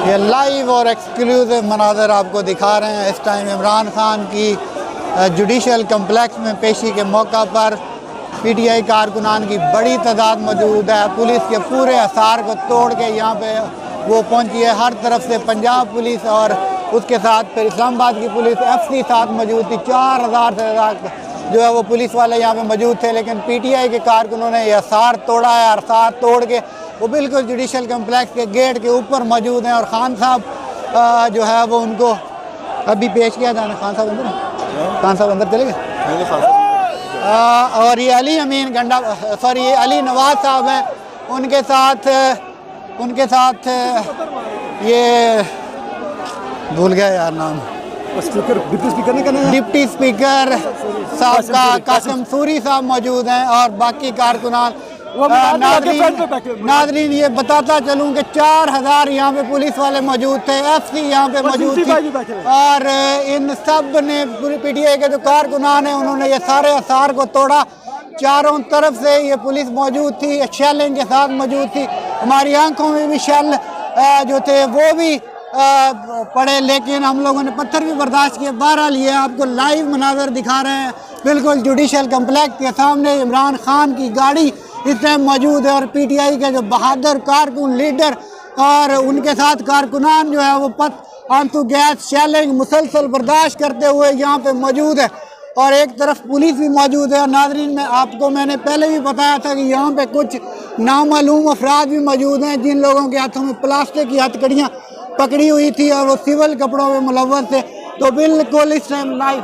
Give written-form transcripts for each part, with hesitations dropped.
ये लाइव और एक्सक्लूसिव मनाज़र आपको दिखा रहे हैं। इस टाइम इमरान खान की जुडिशल कम्प्लेक्स में पेशी के मौका पर पीटीआई कारकुनान की बड़ी तादाद मौजूद है। पुलिस के पूरे असार को तोड़ के यहाँ पे वो पहुँची है। हर तरफ से पंजाब पुलिस और उसके साथ फिर इस्लामाबाद की पुलिस FC साथ मौजूद थी। 4000 से ज़्यादा जो है वो पुलिस वाले यहाँ पे मौजूद थे, लेकिन पीटीआई के कारकुनों ने ये असार तोड़ा है। असार तोड़ के वो बिल्कुल जुडिशल कम्प्लेक्स के गेट के ऊपर मौजूद हैं और खान साहब जो है वो उनको अभी पेश किया जाना। खान साहब अंदर है? खान साहब अंदर चले गए। और ये अली अमीन गंडा सॉरी ये अली नवाज साहब हैं, उनके साथ ये भूल गया यार नाम, डिप्टी स्पीकर साहब का कासिम सूरी साहब मौजूद हैं और बाकी कारकुनान। नादरीन ये बताता चलूं कि 4000 यहाँ पे पुलिस वाले मौजूद थे, FC यहाँ पे मौजूद थी और इन सब ने पीटीआई के जो कारकुनान हैं उन्होंने ये सारे असार को तोड़ा। चारों तरफ से ये पुलिस मौजूद थी, शेलिंग के साथ मौजूद थी। हमारी आंखों में भी शेल जो थे वो भी पड़े, लेकिन हम लोगों ने पत्थर भी बर्दाश्त किए। बहरहाल ये आपको लाइव मनाज़र दिखा रहे हैं। बिल्कुल जुडिशल कम्प्लेक्स के सामने इमरान खान की गाड़ी इस टाइम मौजूद है और पीटीआई के जो बहादुर कारकुन लीडर और उनके साथ कारकुनान जो है वो आंसू गैस शेलिंग मुसलसल बर्दाश्त करते हुए यहाँ पे मौजूद है और एक तरफ पुलिस भी मौजूद है। नाज़रीन मैंने पहले भी बताया था कि यहाँ पे कुछ नामालूम अफराद भी मौजूद हैं जिन लोगों के हाथों में प्लास्टिक की हथकड़ियाँ पकड़ी हुई थी और वो सिविल कपड़ों में मुलव्वस थे। तो बिल्कुल इस टाइम लाइव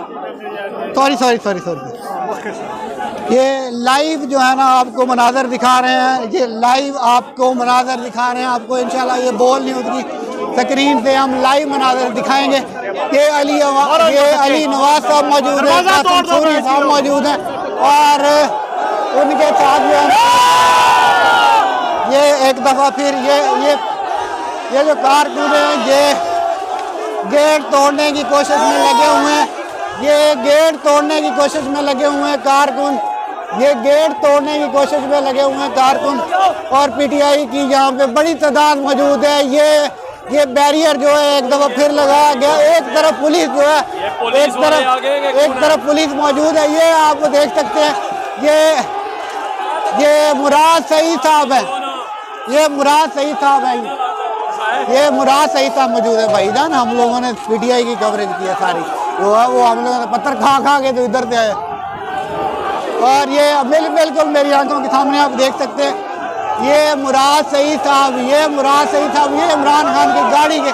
ये लाइव जो है ना आपको मनाज़र दिखा रहे हैं। ये लाइव आपको मनाज़र दिखा रहे हैं। आपको इंशाल्लाह ये बोल नहीं होगी स्क्रीन से हम लाइव मनाज़र दिखाएंगे। ये अली नवाज साहब मौजूद हैं, कासिम सूरी साहब मौजूद हैं और उनके साथ जो है ये एक दफ़ा फिर ये जो कारकुन हैं ये गेट तोड़ने की कोशिश में लगे हुए हैं। ये गेट तोड़ने की कोशिश में लगे हुए हैं कारकुन, ये गेट तोड़ने की कोशिश में लगे हुए हैं कारकुन और पीटीआई की यहाँ पे बड़ी तादाद मौजूद है। ये बैरियर जो है एक दफ़ा फिर लगाया गया। एक तरफ पुलिस जो है एक तरफ पुलिस मौजूद है। ये आप देख सकते हैं ये मुराद सईद साहब है, ये मुराद सईद साहब है, ये मुराद सईद साहब मौजूद है। भाईजान हम लोगों ने पीटीआई की कवरेज की है सारी, वो हम लोगों ने पत्थर खा के तो इधर से आए और ये बिल्कुल मेरी आंखों के सामने आप देख सकते हैं। ये मुराद सईद साहब ये इमरान खान की गाड़ी के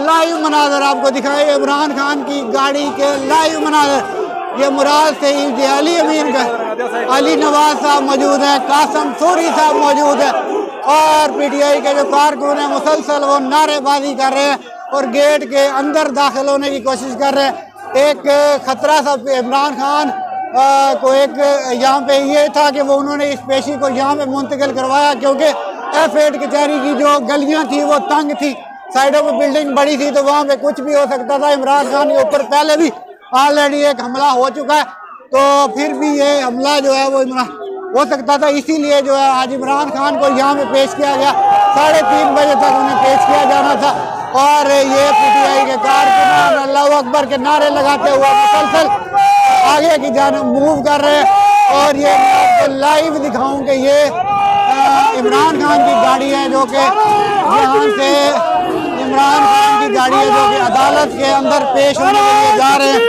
लाइव मनाज़र आपको दिखाए। इमरान खान की गाड़ी के लाइव मनाज़र। ये मुराद सईद अली अमीन का अली नवाज साहब मौजूद हैं, कासिम सूरी साहब मौजूद है और पीटीआई के जो कारकुन हैं मुसलसल वो नारेबाजी कर रहे हैं और गेट के अंदर दाखिल होने की कोशिश कर रहे हैं। एक खतरा सा इमरान खान को एक यहाँ पे ये था कि वो उन्होंने इस पेशी को यहाँ पे मुंतकिल करवाया क्योंकि F8 कचहरी की जो गलियाँ थी वो तंग थी, साइडों में बिल्डिंग बड़ी थी तो वहाँ पे कुछ भी हो सकता था। इमरान खान के ऊपर पहले भी ऑलरेडी एक हमला हो चुका है तो फिर भी ये हमला जो है वो हो सकता था, इसीलिए जो है आज इमरान खान को यहाँ पे पेश किया गया। 3:30 बजे तक उन्हें पेश किया जाना था और ये पीटीआई के कारकुनान अल्लाहू अकबर के नारे लगाते हुए मुसलसल आगे की जानिब मूव कर रहे हैं और ये मैं आपको लाइव दिखाऊं कि ये इमरान खान की गाड़ी है जो कि यहाँ से इमरान खान की गाड़ी है जो कि अदालत के अंदर पेश होने के लिए जा रहे हैं।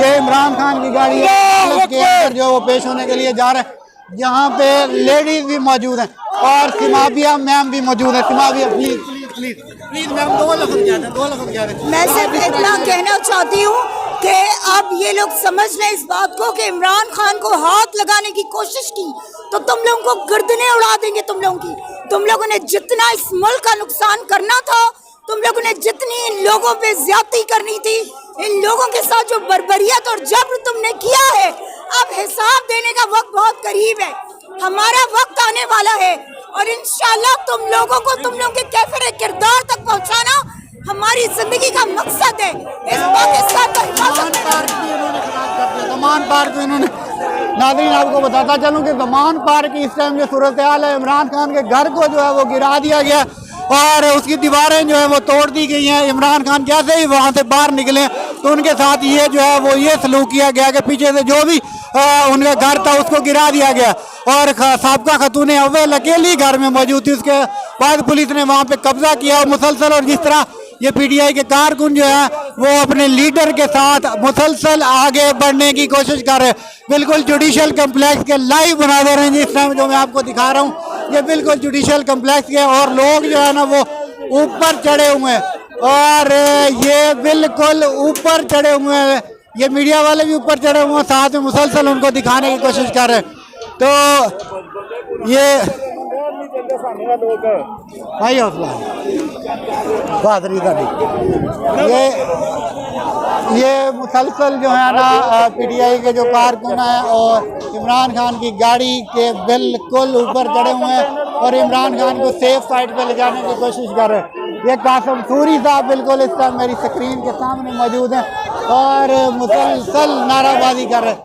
ये इमरान खान की गाड़ी है अदालत के अंदर जो वो पेश होने के लिए जा रहे हैं। यहाँ पे लेडीज भी मौजूद हैं और सिमाबिया मैम भी मौजूद है। सिमाबिया प्लीज मैम दो लफ्ज़ कह रहे हैं। मैं सिर्फ इतना कहना चाहती हूँ कि अब ये लोग समझ लें इस बात को कि इमरान खान को हाथ लगाने की कोशिश की तो तुम लोगों को गर्दनें उड़ा देंगे। तुम लोगों ने जितना इस मुल्क का नुकसान करना था, तुम लोगों ने जितनी इन लोगों पे ज्यादती करनी थी, इन लोगों के साथ जो बर्बरियत और जब्र तुमने किया है, अब हिसाब देने का वक्त बहुत करीब है। हमारा वक्त आने वाला है और इंशाल्लाह तुम लोगों के कैफिर किरदार तक पहुंचाना हमारी जिंदगी का मकसद है। इस पाकिस्तान का ज़मान पार्क इन्होंने नाज़रीन आपको बताता चलूँ कि ज़मान पार्क की इस टाइम जो सूरत हाल है, इमरान खान के घर को जो है वो गिरा दिया गया। और उसकी दीवारें जो है वो तोड़ दी गई हैं। इमरान खान जैसे ही वहाँ से बाहर निकले तो उनके साथ ये जो है वो ये सलूक किया गया कि पीछे से जो भी उनका घर था उसको गिरा दिया गया और साबका खतून अव्वल अकेली घर में मौजूद थी। उसके बाद पुलिस ने वहाँ पे कब्जा किया मुसलसल। और जिस तरह ये पीटीआई के कारकुन जो है वो अपने लीडर के साथ मुसलसल आगे बढ़ने की कोशिश कर रहे हैं। बिल्कुल जुडिशल कम्प्लेक्स के लाइव बना दे रहे हैं जिस टाइम जो मैं आपको दिखा रहा हूँ। ये बिल्कुल जुडिशल कम्प्लेक्स के और लोग जो है ना वो ऊपर चढ़े हुए हैं और ये बिल्कुल ऊपर चढ़े हुए हैं। ये मीडिया वाले भी ऊपर चढ़े हुए हैं, साथ में मुसलसल उनको दिखाने की कोशिश कर रहे हैं। तो ये भाई हौसला बहादुरी ये मुसलसल जो है ना पीटीआई के जो कारकुन हैं और इमरान खान की गाड़ी के बिल्कुल ऊपर चढ़े हुए हैं और इमरान खान को सेफ साइड पे ले जाने की कोशिश कर रहे हैं। ये कासिम सूरी साहब बिल्कुल इस टाइम मेरी स्क्रीन के सामने मौजूद हैं और मुसलसल नाराबाजी कर रहे हैं।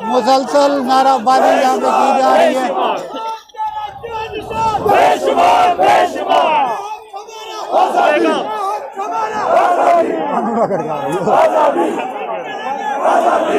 मुसलसल नाराबाजी यहाँ पे की जा रही है। आजादी